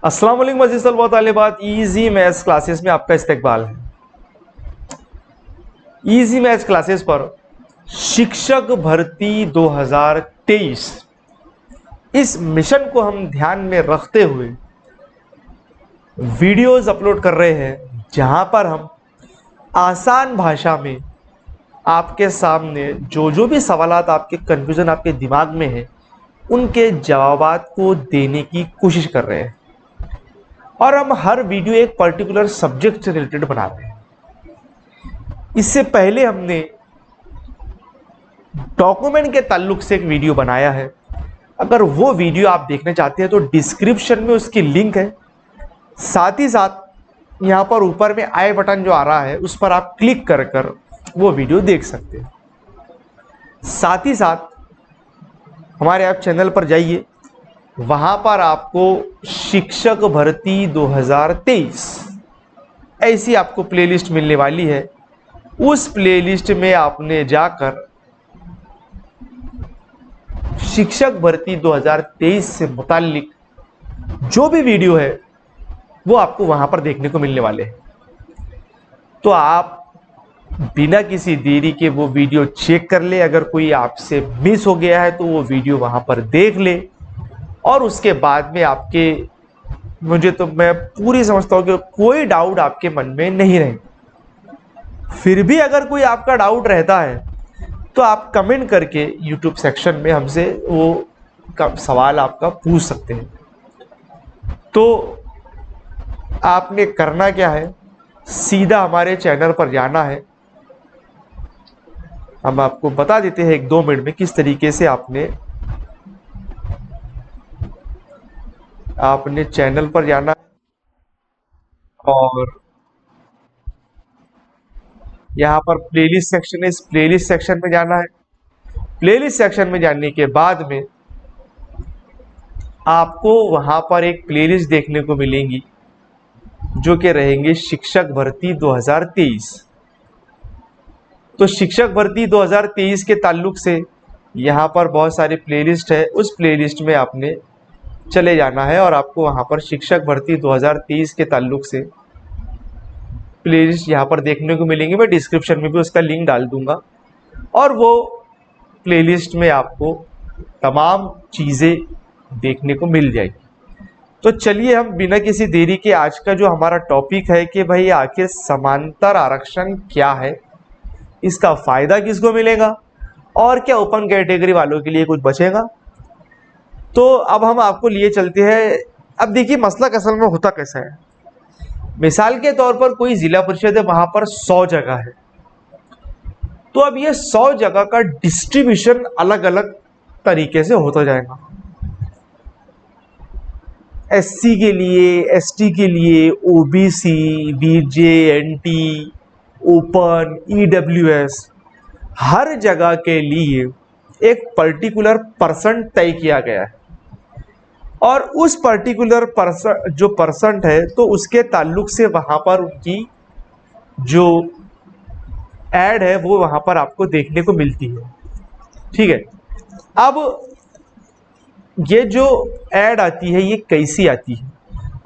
अस्सलाम वालेकुम अज़ीज़ तलबा तालिबात, इजी मैथ्स क्लासेस में आपका इस्तकबाल है। इजी मैथ्स क्लासेस पर शिक्षक भर्ती 2023 इस मिशन को हम ध्यान में रखते हुए वीडियोस अपलोड कर रहे हैं, जहां पर हम आसान भाषा में आपके सामने जो जो भी सवालात आपके कंफ्यूजन आपके दिमाग में है उनके जवाबात को देने की कोशिश कर रहे हैं। और हम हर वीडियो एक पर्टिकुलर सब्जेक्ट से रिलेटेड बना रहे हैं। इससे पहले हमने डॉक्यूमेंट के ताल्लुक से एक वीडियो बनाया है। अगर वो वीडियो आप देखना चाहते हैं तो डिस्क्रिप्शन में उसकी लिंक है। साथ ही साथ यहाँ पर ऊपर में आई बटन जो आ रहा है उस पर आप क्लिक कर कर वो वीडियो देख सकते हैं। साथ ही साथ हमारे आप चैनल पर जाइए, वहां पर आपको शिक्षक भर्ती 2023 ऐसी आपको प्लेलिस्ट मिलने वाली है। उस प्लेलिस्ट में आपने जाकर शिक्षक भर्ती 2023 से मुताल्लिक जो भी वीडियो है वो आपको वहां पर देखने को मिलने वाले हैं। तो आप बिना किसी देरी के वो वीडियो चेक कर ले। अगर कोई आपसे मिस हो गया है तो वो वीडियो वहां पर देख ले और उसके बाद में आपके मैं पूरी समझता हूं कि कोई डाउट आपके मन में नहीं रहे। फिर भी अगर कोई आपका डाउट रहता है तो आप कमेंट करके यूट्यूब सेक्शन में हमसे वो सवाल आपका पूछ सकते हैं। तो आपने करना क्या है, सीधा हमारे चैनल पर जाना है। हम आपको बता देते हैं 1-2 मिनट में किस तरीके से आपने चैनल पर जाना है और यहाँ पर प्लेलिस्ट सेक्शन है, इस प्लेलिस्ट सेक्शन में जाना है। प्लेलिस्ट सेक्शन में जाने के बाद में आपको वहां पर एक प्लेलिस्ट देखने को मिलेंगी जो कि रहेंगे शिक्षक भर्ती 2023। तो शिक्षक भर्ती 2023 के ताल्लुक से यहाँ पर बहुत सारी प्लेलिस्ट है। उस प्लेलिस्ट में आपने चले जाना है और आपको वहां पर शिक्षक भर्ती 2023 के ताल्लुक से प्लेलिस्ट यहाँ पर देखने को मिलेंगी। मैं डिस्क्रिप्शन में भी उसका लिंक डाल दूंगा और वो प्लेलिस्ट में आपको तमाम चीज़ें देखने को मिल जाएगी। तो चलिए हम बिना किसी देरी के आज का जो हमारा टॉपिक है कि भाई आखिर समांतर आरक्षण क्या है, इसका फायदा किसको मिलेगा और क्या ओपन कैटेगरी वालों के लिए कुछ बचेगा। तो अब हम आपको लिए चलते हैं। अब देखिए मसला असल में होता कैसा है। मिसाल के तौर पर कोई जिला परिषद है, वहां पर 100 जगह है। तो अब ये 100 जगह का डिस्ट्रीब्यूशन अलग अलग तरीके से होता जाएगा। एससी के लिए, एसटी के लिए, ओबीसी, बीजे, एनटी, ओपन, ईडब्ल्यूएस, हर जगह के लिए एक पर्टिकुलर परसेंट तय किया गया है और उस पर्टिकुलर जो परसेंट है तो उसके ताल्लुक से वहां पर उनकी जो एड है वो वहां पर आपको देखने को मिलती है। ठीक है, अब ये जो एड आती है ये कैसी आती है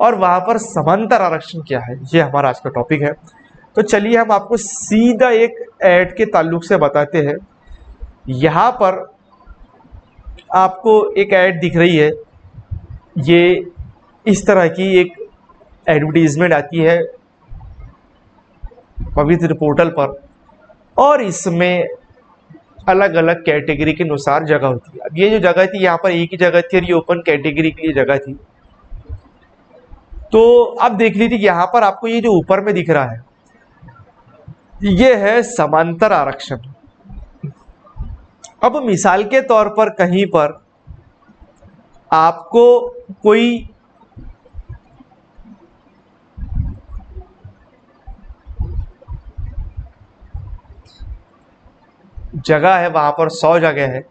और वहां पर समांतर आरक्षण क्या है, ये हमारा आज का टॉपिक है। तो चलिए हम आपको सीधा एक एड के ताल्लुक से बताते हैं। यहां पर आपको एक एड दिख रही है, ये इस तरह की एक एडवर्टीजमेंट आती है पवित्र पोर्टल पर और इसमें अलग अलग कैटेगरी के अनुसार जगह होती है। अब ये जो जगह थी यहाँ पर एक ही जगह थी और ये ओपन कैटेगरी के लिए जगह थी। तो अब देख लीजिए यहाँ पर आपको ये जो ऊपर में दिख रहा है ये है समांतर आरक्षण। अब मिसाल के तौर पर कहीं पर आपको कोई जगह है, वहां पर 100 जगह है।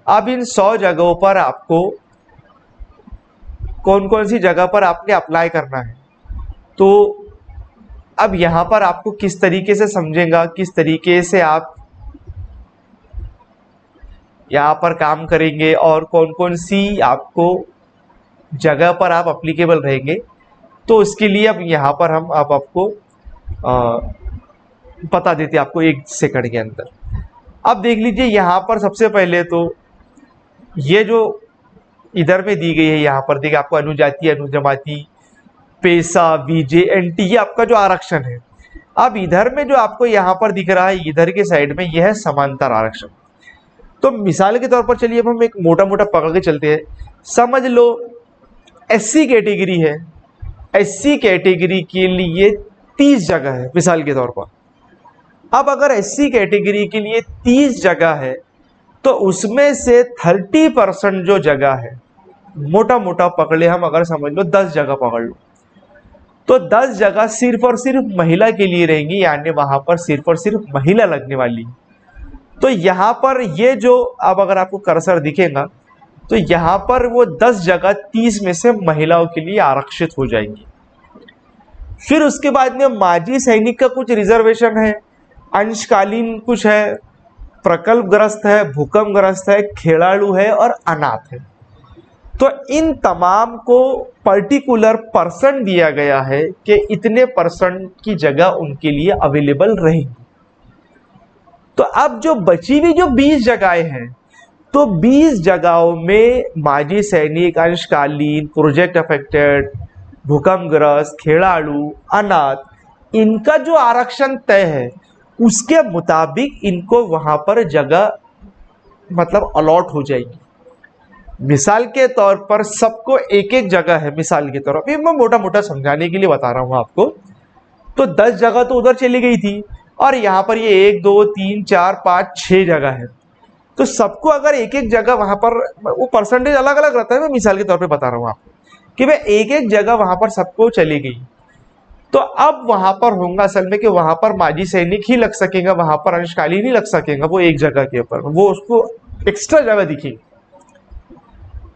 अब इन 100 जगहों पर आपको कौन कौन सी जगह पर आपने अप्लाई करना है। तो अब यहां पर आपको किस तरीके से समझेगा, किस तरीके से आप यहां पर काम करेंगे और कौन कौन सी आपको जगह पर आप अप्लीकेबल रहेंगे। तो उसके लिए अब यहाँ पर हम अब आपको बता देते हैं आपको 1 सेकंड के अंदर। अब देख लीजिए यहाँ पर सबसे पहले तो ये जो इधर में दी गई है, यहाँ पर देखिए आपको अनुजाति, अनुजमाति, पेशा, वीजे, एनटी, ये आपका जो आरक्षण है। अब इधर में जो आपको यहाँ पर दिख रहा है इधर के साइड में, यह है समांतर आरक्षण। तो मिसाल के तौर पर चलिए अब हम एक मोटा मोटा पकड़ के चलते हैं। समझ लो एससी कैटेगरी है, एससी कैटेगरी के लिए 30 जगह है मिसाल के तौर पर। अब अगर एससी कैटेगरी के लिए 30 जगह है तो उसमें से 30% जो जगह है, मोटा मोटा पकड़े हम, अगर समझ लो 10 जगह पकड़ लो, तो 10 जगह सिर्फ और सिर्फ महिला के लिए रहेंगी, यानी वहां पर सिर्फ और सिर्फ महिला लगने वाली। तो यहाँ पर ये जो अब अगर आपको कर्सर दिखेगा तो यहाँ पर वो 10 जगह 30 में से महिलाओं के लिए आरक्षित हो जाएंगी। फिर उसके बाद में माजी सैनिक का कुछ रिजर्वेशन है, अंशकालीन कुछ है, प्रकल्पग्रस्त है, भूकंपग्रस्त है, खेलाड़ू है और अनाथ है। तो इन तमाम को पर्टिकुलर परसेंट दिया गया है कि इतने परसेंट की जगह उनके लिए अवेलेबल रहेगी। तो अब जो बची हुई जो 20 जगहें हैं, तो 20 जगहों में माजी सैनिक, अंशकालीन, प्रोजेक्ट अफेक्टेड, भूकंपग्रस्त, खेलाड़ू, अनाथ, इनका जो आरक्षण तय है उसके मुताबिक इनको वहां पर जगह मतलब अलॉट हो जाएगी। मिसाल के तौर पर सबको एक एक जगह है, मिसाल के तौर पर, अभी मैं मोटा मोटा समझाने के लिए बता रहा हूं आपको। तो 10 जगह तो उधर चली गई थी और यहाँ पर ये 1 2 3 4 5 6 जगह है। तो सबको अगर एक एक जगह वहां पर, वो परसेंटेज अलग अलग रहता है, मैं मिसाल के तौर पे बता रहा हूँ आपको कि भाई एक एक जगह वहां पर सबको चली गई। तो अब वहां पर होगा असल में कि वहां पर माजी सैनिक ही लग सकेगा, वहां पर अंशकालीन ही लग सकेगा, वो एक जगह के ऊपर वो उसको एक्स्ट्रा जगह दिखेगी।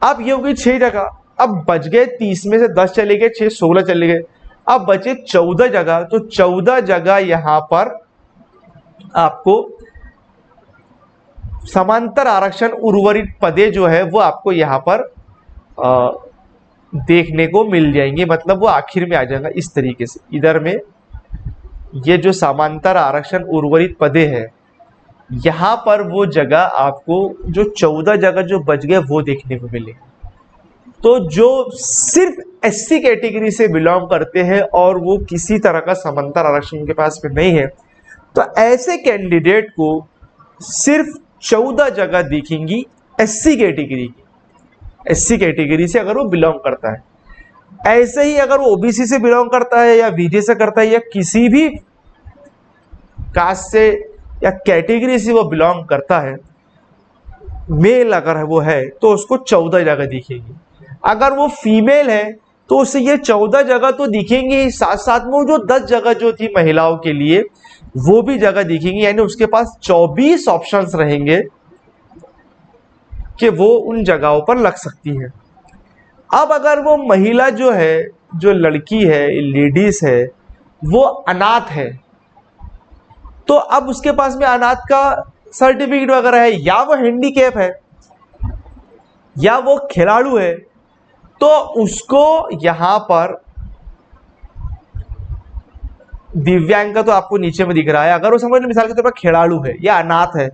अब ये हो गई 6 जगह। अब बच गए 30 में से 10 चले गए, 6 16 चले गए, अब बचे 14 जगह। तो 14 जगह यहां पर आपको समांतर आरक्षण उर्वरित पदे जो है वो आपको यहां पर देखने को मिल जाएंगे, मतलब वो आखिर में आ जाएगा इस तरीके से। इधर में ये जो समांतर आरक्षण उर्वरित पदे हैं, यहां पर वो जगह आपको जो 14 जगह जो बच गए वो देखने को मिले। तो जो सिर्फ एससी कैटेगरी से बिलोंग करते हैं और वो किसी तरह का समांतर आरक्षण के पास में नहीं है, तो ऐसे कैंडिडेट को सिर्फ 14 जगह दिखेंगी एससी कैटेगरी की, एससी कैटेगरी से अगर वो बिलोंग करता है। ऐसे ही अगर वो ओबीसी से बिलोंग करता है या बीजे से करता है या किसी भी कास्ट से या कैटेगरी से वो बिलोंग करता है, मेल अगर वो है तो उसको 14 जगह दिखेगी। अगर वो फीमेल है तो उसे ये 14 जगह तो दिखेंगे, साथ साथ में जो 10 जगह जो थी महिलाओं के लिए वो भी जगह दिखेंगी, यानी उसके पास 24 ऑप्शंस रहेंगे कि वो उन जगहों पर लग सकती है। अब अगर वो महिला जो है, जो लड़की है, लेडीज है, वो अनाथ है, तो अब उसके पास में अनाथ का सर्टिफिकेट वगैरह है, या वो हैंडीकैप है या वो खिलाड़ू है, तो उसको यहां पर दिव्यांग का तो आपको नीचे में दिख रहा है। अगर वो समझ लो मिसाल के तौर पर खिलाड़ू है या अनाथ है,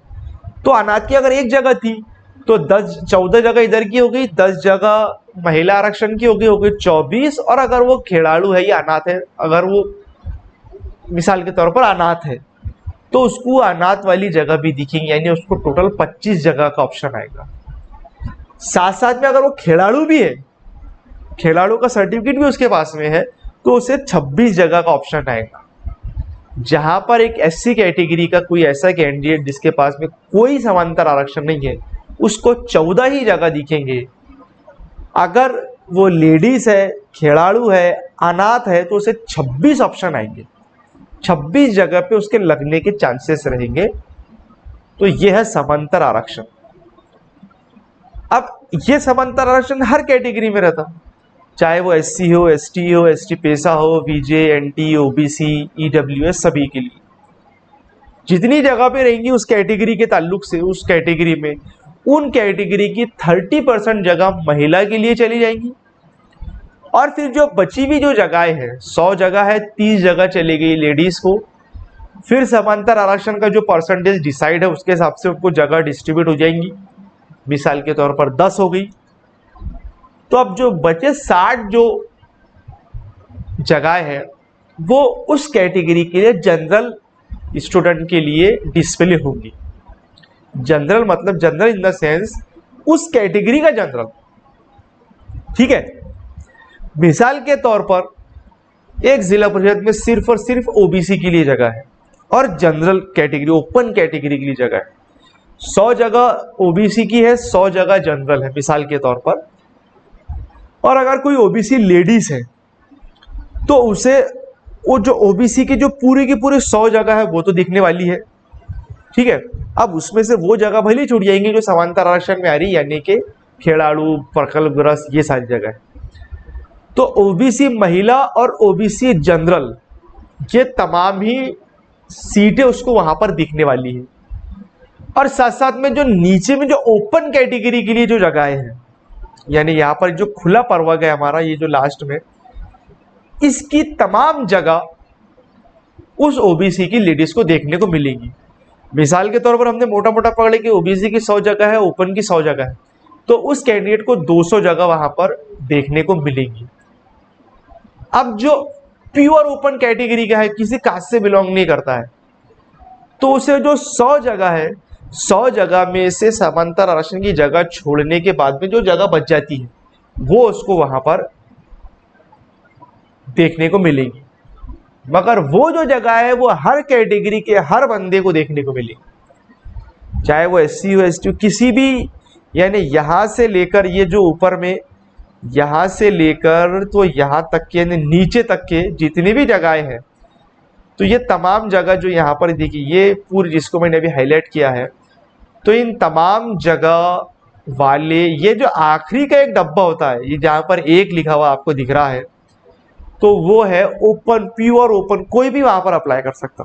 तो अनाथ की अगर एक जगह थी तो 14 जगह इधर की हो गई, 10 जगह महिला आरक्षण की हो गई 24। और अगर वो खिलाड़ू है या अनाथ है, अगर वो मिसाल के तौर पर अनाथ है, तो उसको अनाथ वाली जगह भी दिखेंगी, यानी उसको टोटल 25 जगह का ऑप्शन आएगा। साथ साथ में अगर वो खिलाड़ू भी है, खिलाड़ू का सर्टिफिकेट भी उसके पास में है, तो उसे 26 जगह का ऑप्शन आएगा। जहां पर एक एससी कैटेगरी का कोई ऐसा कैंडिडेट जिसके पास में कोई समांतर आरक्षण नहीं है, उसको 14 ही जगह दिखेंगे। अगर वो लेडीज है, खिलाड़ू है, अनाथ है, तो उसे 26 ऑप्शन आएंगे, 26 जगह पे उसके लगने के चांसेस रहेंगे। तो यह है समांतर आरक्षण। अब यह समांतर आरक्षण हर कैटेगरी में रहता, चाहे वो एससी हो, एसटी हो, एसटी पेशा हो, बीजे, एनटी, ओबीसी, ईडब्ल्यूएस, सभी के लिए जितनी जगह पे रहेंगी उस कैटेगरी के ताल्लुक से, उस कैटेगरी में उन कैटेगरी की 30% जगह महिला के लिए चली जाएंगी और फिर जो बची हुई जो जगहें हैं, 100 जगह है, 30 जगह चली गई लेडीज को। फिर समांतर आरक्षण का जो परसेंटेज डिसाइड है उसके हिसाब से उनको जगह डिस्ट्रीब्यूट हो जाएंगी। मिसाल के तौर पर 10 हो गई, तो अब जो बचे 60 जो जगह है वो उस कैटेगरी के लिए जनरल स्टूडेंट के लिए डिस्प्ले होंगी। जनरल मतलब जनरल इन द सेंस उस कैटेगरी का जनरल, ठीक है। मिसाल के तौर पर एक जिला परिषद में सिर्फ और सिर्फ ओबीसी के लिए जगह है और जनरल कैटेगरी ओपन कैटेगरी के लिए जगह है। 100 जगह ओबीसी की है, 100 जगह जनरल है मिसाल के तौर पर। और अगर कोई ओबीसी लेडीज है तो उसे वो जो ओबीसी की जो पूरी की पूरी 100 जगह है वो तो दिखने वाली है, ठीक है। अब उसमें से वो जगह भले छूट जाएंगी जो समांतर आरक्षण में आ रही, यानी कि खेड़ाड़ू, प्रकल्पग्रस्त, ये सारी जगह है। तो ओबीसी महिला और ओबीसी जनरल ये तमाम ही सीटें उसको वहां पर दिखने वाली है। और साथ साथ में जो नीचे में जो ओपन कैटेगरी के लिए जो जगहें हैं, यानी यहाँ पर जो खुला प्रवर्ग है हमारा, ये जो लास्ट में, इसकी तमाम जगह उस ओबीसी की लेडीज को देखने को मिलेगी। मिसाल के तौर पर हमने मोटा मोटा पकड़े कि ओबीसी की 100 जगह है, ओपन की 100 जगह है, तो उस कैंडिडेट को 200 जगह वहां पर देखने को मिलेगी। अब जो प्योर ओपन कैटेगरी का है, किसी कास्ट से बिलोंग नहीं करता है, तो उसे जो 100 जगह है, 100 जगह में से समांतर आरक्षण की जगह छोड़ने के बाद में जो जगह बच जाती है वो उसको वहां पर देखने को मिलेगी। मगर वो जो जगह है वो हर कैटेगरी के हर बंदे को देखने को मिलेगी, चाहे वो एससी हो, एसटी हो, किसी भी, यानी यहां से लेकर ये जो ऊपर में, यहां से लेकर तो यहां तक के, यानी नीचे तक के जितनी भी जगहें हैं, तो ये तमाम जगह जो यहाँ पर देखिए, ये पूरी जिसको मैंने अभी हाईलाइट किया है, तो इन तमाम जगह वाले ये जो आखिरी का एक डब्बा होता है, ये जहां पर 1 लिखा हुआ आपको दिख रहा है, तो वो है ओपन, प्योर ओपन, कोई भी वहां पर अप्लाई कर सकता।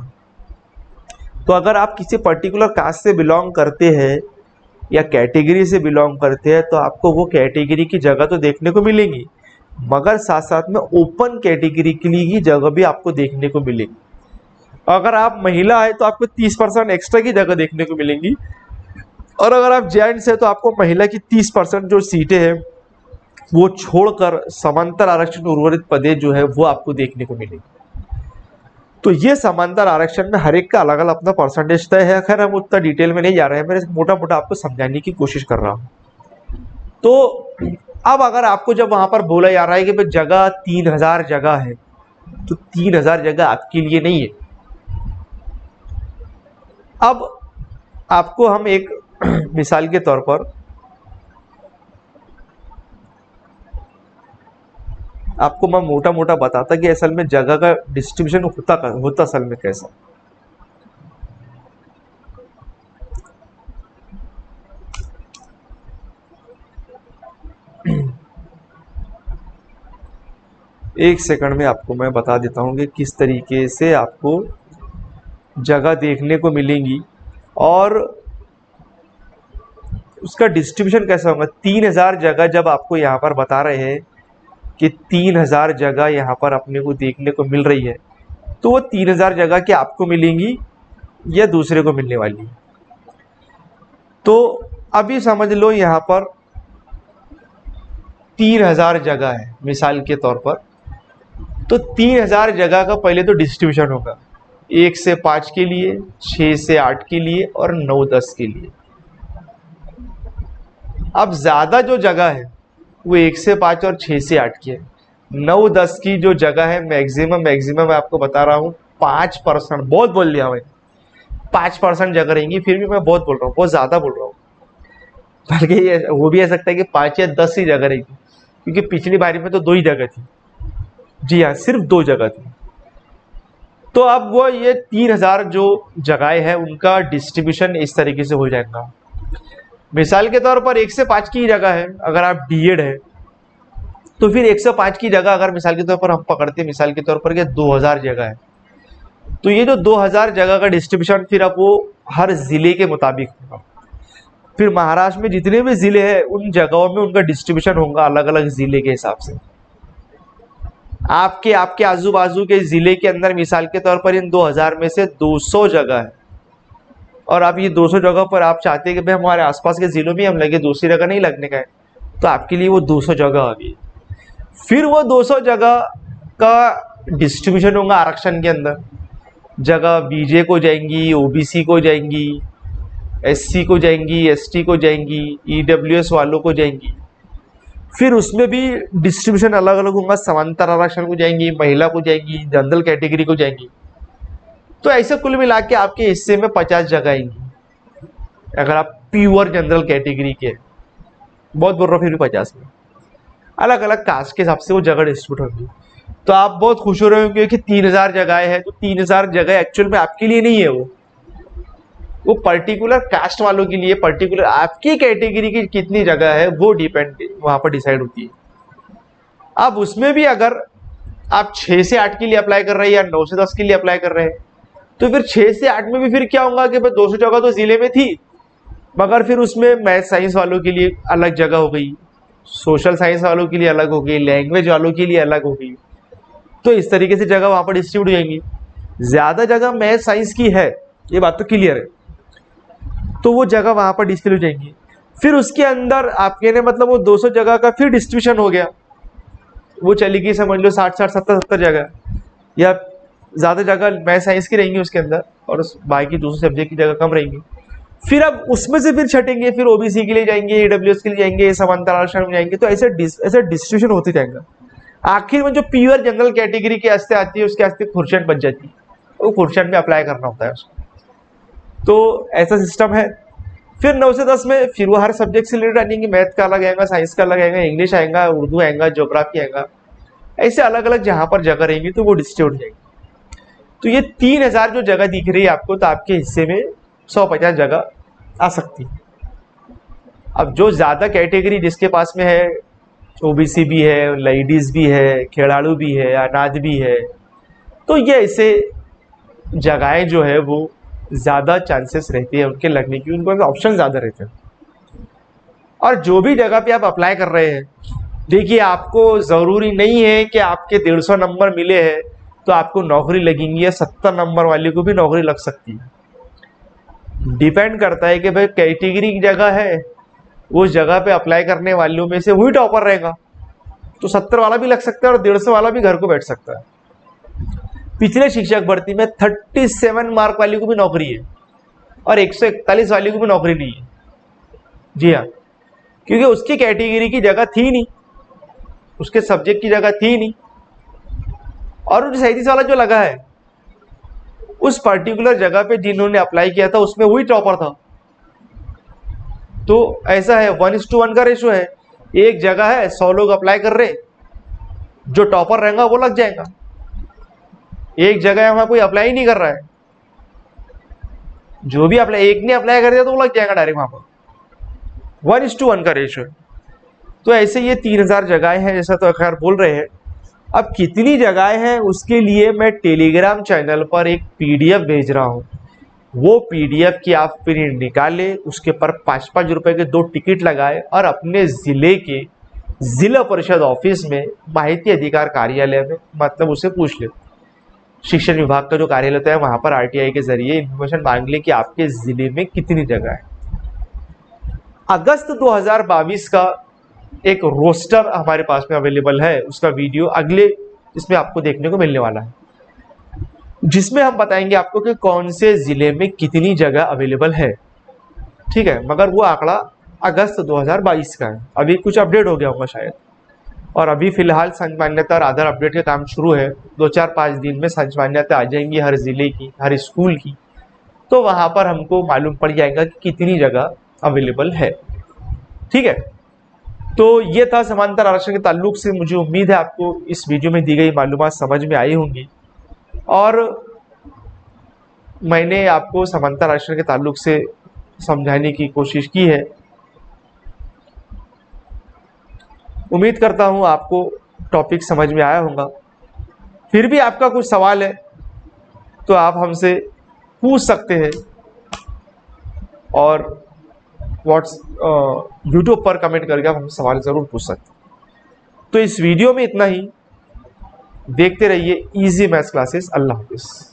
तो अगर आप किसी पर्टिकुलर कास्ट से बिलोंग करते हैं या कैटेगरी से बिलोंग करते हैं तो आपको वो कैटेगरी की जगह तो देखने को मिलेंगी, मगर साथ साथ में ओपन कैटेगरी के लिए ही जगह भी आपको देखने को मिलेगी। अगर आप महिला है तो आपको 30% एक्स्ट्रा की जगह देखने को मिलेंगी, और अगर आप जेंट्स है तो आपको महिला की 30% जो सीटें हैं वो छोड़कर समांतर आरक्षण उर्वरित पदे जो है वो आपको देखने को मिलेगी। तो ये समांतर आरक्षण में हर एक का अलग अलग अपना परसेंटेज तय है। खैर हम उतना डिटेल में नहीं जा रहे हैं, मैं मोटा मोटा आपको समझाने की कोशिश कर रहा हूं। तो अब अगर आपको जब वहां पर बोला जा रहा है कि भाई जगह 3000 जगह है, तो 3000 जगह आपके लिए नहीं है। अब आपको हम एक मिसाल के तौर पर आपको मैं मोटा मोटा बताता कि असल में जगह का डिस्ट्रीब्यूशन होता असल में कैसा। एक सेकंड में आपको मैं बता देता हूं कि किस तरीके से आपको जगह देखने को मिलेंगी और उसका डिस्ट्रीब्यूशन कैसा होगा। 3000 जगह जब आपको यहाँ पर बता रहे हैं कि 3000 जगह यहाँ पर अपने को देखने को मिल रही है, तो वो 3000 जगह क्या आपको मिलेंगी या दूसरे को मिलने वाली है। तो अभी समझ लो यहाँ पर 3000 जगह है मिसाल के तौर पर, तो 3000 जगह का पहले तो डिस्ट्रीब्यूशन होगा 1 से 5 के लिए, 6 से 8 के लिए और 9-10 के लिए। अब ज्यादा जो जगह है वो 1 से 5 और 6 से 8 की है। 9-10 की जो जगह है मैक्सिमम मैं आपको बता रहा हूँ 5%, बहुत बोल लिया मैं, 5% जगह रहेंगी। फिर भी मैं बहुत बोल रहा हूँ, बहुत ज्यादा बोल रहा हूँ, बल्कि वो भी हो सकता है कि 5 या 10 ही जगह रहेगी, क्योंकि पिछली बारी में तो 2 ही जगह थी। जी हाँ, सिर्फ 2 जगह थी। तो अब वो ये 3000 जो जगह है उनका डिस्ट्रीब्यूशन इस तरीके से हो जाएगा। मिसाल के तौर पर 1 से 5 की जगह है, अगर आप डीएड है तो फिर 105 की जगह अगर मिसाल के तौर पर हम पकड़ते हैं, मिसाल के तौर पर 2000 जगह है, तो ये जो 2000 जगह का डिस्ट्रीब्यूशन फिर अब वो हर जिले के मुताबिक होगा। फिर महाराष्ट्र में जितने भी जिले हैं उन जगहों में उनका डिस्ट्रीब्यूशन होगा अलग अलग जिले के हिसाब से। आपके आपके आजू बाजू के जिले के अंदर मिसाल के तौर पर इन 2000 में से 200 जगह है, और आप ये 200 जगह पर आप चाहते हैं कि भाई हमारे आसपास के जिलों में हम लगे, दूसरी जगह नहीं लगने का है, तो आपके लिए वो 200 जगह अभी। फिर वो 200 जगह का डिस्ट्रीब्यूशन होगा आरक्षण के अंदर। जगह बीजे को जाएंगी, ओबीसी को जाएंगी, एससी को जाएंगी, एसटी को जाएंगी, ईडब्ल्यूएस वालों को जाएंगी। फिर उसमें भी डिस्ट्रीब्यूशन अलग अलग होगा, समांतर आरक्षण को जाएंगी, महिला को जाएंगी, जनरल कैटेगरी को जाएंगी। तो ऐसे कुल मिला के आपके हिस्से में 50 जगह आएंगी अगर आप प्योर जनरल कैटेगरी के, बहुत बोल रहा हूँ, फिर भी 50 में अलग अलग कास्ट के हिसाब से वो जगह डिस्ट्रीब्यूट होगी। तो आप बहुत खुश हो रहे होंगे कि 3000 जगह है, तो 3000 जगह एक्चुअल में आपके लिए नहीं है, वो पर्टिकुलर कास्ट वालों के लिए, पर्टिकुलर आपकी कैटेगरी की कितनी जगह है वो डिपेंड वहां पर डिसाइड होती है। अब उसमें भी अगर आप 6 से 8 के लिए अप्लाई कर रहे हैं या 9 से 10 के लिए अप्लाई कर रहे हैं, तो फिर 6 से 8 में भी फिर क्या होगा कि भाई 200 जगह तो जिले में थी, मगर फिर उसमें मैथ साइंस वालों के लिए अलग जगह हो गई, सोशल साइंस वालों के लिए अलग हो गई, लैंग्वेज वालों के लिए अलग हो गई। तो इस तरीके से जगह वहां पर डिस्ट्रीब्यूट हो जाएंगी। ज्यादा जगह मैथ साइंस की है, ये बात तो क्लियर है, तो वो जगह वहां पर डिस्ट्रीब्यूट हो जाएंगी। फिर उसके अंदर आप कहने मतलब वो 200 जगह का फिर डिस्ट्रीब्यूशन हो गया, वो चली गई समझ लो 60 60 70 70 जगह, या ज्यादा जगह मैथ साइंस की रहेंगी उसके अंदर और बाकी दूसरे सब्जेक्ट की जगह कम रहेंगी। फिर अब उसमें से फिर छटेंगे, फिर ओबीसी के लिए जाएंगे, ईडब्ल्यूएस के लिए जाएंगे, समांतर आरक्षण में जाएंगे, तो ऐसे डिस्ट्रीब्यूशन होते जाएगा। आखिर में जो प्योर जनरल कैटेगरी के वास्ते आती है उसके वास्ते खुर्शेड बच जाती है, वो खुर्शेड में अप्लाई करना होता है उसको। तो ऐसा सिस्टम है। फिर 9 से 10 में फिर वो हर सब्जेक्ट से रिलेटेड आएंगे, मैथ का अलग आएगा, साइंस का अलग आएगा, इंग्लिश आएगा, उर्दू आएगा, ज्योग्राफी आएगा, ऐसे अलग अलग जहां पर जगह रहेंगी तो वो डिस्ट्रीब्यूट जाएंगे। तो ये 3000 जो जगह दिख रही है आपको, तो आपके हिस्से में 150 जगह आ सकती है। अब जो ज्यादा कैटेगरी जिसके पास में है, ओबीसी भी है, लेडीज भी है, खिलाड़ू भी है, अनाथ भी है, तो ये ऐसे जगहें जो है वो ज्यादा चांसेस रहती है उनके लगने की, उनको ऑप्शन ज्यादा रहते हैं। और जो भी जगह पे आप अप्लाई कर रहे हैं, देखिए आपको जरूरी नहीं है कि आपके 150 नंबर मिले हैं तो आपको नौकरी लगेंगी, या 70 नंबर वाले को भी नौकरी लग सकती है। डिपेंड करता है कि भाई कैटेगरी की जगह है, उस जगह पे अप्लाई करने वालों में से वही टॉपर रहेगा, तो 70 वाला भी लग सकता है और 150 वाला भी घर को बैठ सकता है। पिछले शिक्षक भर्ती में 37 मार्क वाली को भी नौकरी है और 141 वाली को भी नौकरी नहीं है। जी हाँ, क्योंकि उसकी कैटेगरी की जगह थी नहीं, उसके सब्जेक्ट की जगह थी नहीं, और 37 वाला जो लगा है उस पर्टिकुलर जगह पे जिन्होंने अप्लाई किया था उसमें वही टॉपर था। तो ऐसा है, 1:1 का रेशो है, एक जगह है 100 लोग अप्लाई कर रहे, जो टॉपर रहेगा वो लग जाएगा। एक जगह वहां कोई अप्लाई नहीं कर रहा है, जो भी अप्लाई, एक ने अप्लाई कर दिया तो वो लग जाएगा डायरेक्ट वहां पर। 1:1 का रेशो है। तो ऐसे ये 3000 जगहें हैं जैसा तो खैर बोल रहे हैं। अब कितनी जगहें हैं उसके लिए मैं टेलीग्राम चैनल पर एक पीडीएफ भेज रहा हूं, वो पीडीएफ की आप प्रिंट निकाले, उसके पर 5-5 रुपए के 2 टिकट लगाए और अपने जिले के जिला परिषद ऑफिस में, माहिती अधिकार कार्यालय में, मतलब उसे पूछ ले, शिक्षण विभाग का जो कार्यालय होता है वहां पर आरटीआई के जरिए इंफॉर्मेशन मांग ले कि आपके जिले में कितनी जगह है। अगस्त 2022 का एक रोस्टर हमारे पास में अवेलेबल है, उसका वीडियो अगले इसमें आपको देखने को मिलने वाला है, जिसमें हम बताएंगे आपको कि कौन से जिले में कितनी जगह अवेलेबल है। ठीक है, मगर वो आंकड़ा अगस्त 2022 का है, अभी कुछ अपडेट हो गया होगा शायद, और अभी फिलहाल संच मान्यता और आधार अपडेट का काम शुरू है। 2-4-5 दिन में संच मान्यता आ जाएंगी हर जिले की, हर स्कूल की, तो वहां पर हमको मालूम पड़ जाएगा कि कितनी जगह अवेलेबल है। ठीक है, तो ये था समांतर आरक्षण के ताल्लुक से। मुझे उम्मीद है आपको इस वीडियो में दी गई मालूमात समझ में आई होंगी, और मैंने आपको समांतर आरक्षण के ताल्लुक से समझाने की कोशिश की है। उम्मीद करता हूं आपको टॉपिक समझ में आया होगा। फिर भी आपका कुछ सवाल है तो आप हमसे पूछ सकते हैं, और यूट्यूब पर कमेंट करके आप हमसे सवाल जरूर पूछ सकते हैं। तो इस वीडियो में इतना ही। देखते रहिए इजी मैथ्स क्लासेस। अल्लाह हाफिज़।